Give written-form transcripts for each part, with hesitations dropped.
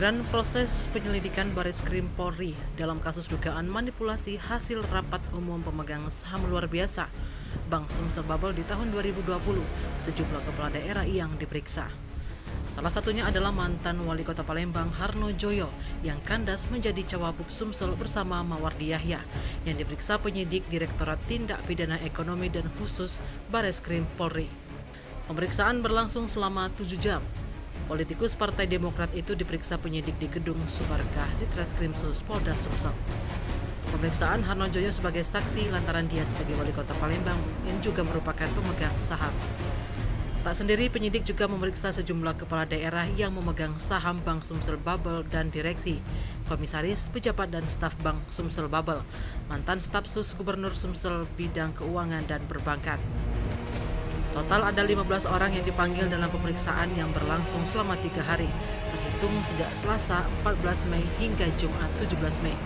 Kehadiran proses penyelidikan Bareskrim Polri dalam kasus dugaan manipulasi hasil rapat umum pemegang saham luar biasa Bank Sumsel Bubble di tahun 2020, sejumlah kepala daerah yang diperiksa. Salah satunya adalah mantan Wali Kota Palembang Harno Joyo yang kandas menjadi Cawagup Sumsel bersama Mawardi Yahya yang diperiksa penyidik Direktorat Tindak Pidana Ekonomi dan Khusus Bareskrim Polri. Pemeriksaan berlangsung selama 7 jam. Politikus Partai Demokrat itu diperiksa penyidik di Gedung Subarkah di Treskrimsus Polda Sumsel. Pemeriksaan Harno Joyo sebagai saksi lantaran dia sebagai Wali Kota Palembang yang juga merupakan pemegang saham. Tak sendiri, penyidik juga memeriksa sejumlah kepala daerah yang memegang saham Bank Sumsel Bubble dan direksi, komisaris, pejabat dan staf Bank Sumsel Bubble, mantan staf sus Gubernur Sumsel bidang keuangan dan perbankan. Total ada 15 orang yang dipanggil dalam pemeriksaan yang berlangsung selama 3 hari, terhitung sejak Selasa 14 Mei hingga Jumat 17 Mei.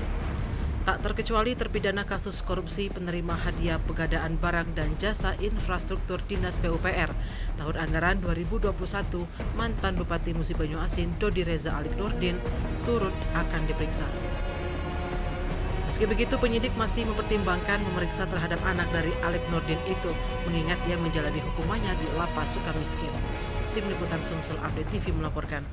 Tak terkecuali terpidana kasus korupsi penerima hadiah Pegadaan Barang dan Jasa Infrastruktur Dinas PUPR tahun anggaran 2021, mantan Bupati Musi Banyu Asin Dodi Reza Alik Nurdin turut akan diperiksa. Meski begitu, penyidik masih mempertimbangkan memeriksa terhadap anak dari Alik Nurdin itu, mengingat dia menjalani hukumannya di Lapas Sukamiskin. Tim Liputan Sumsel Update TV melaporkan.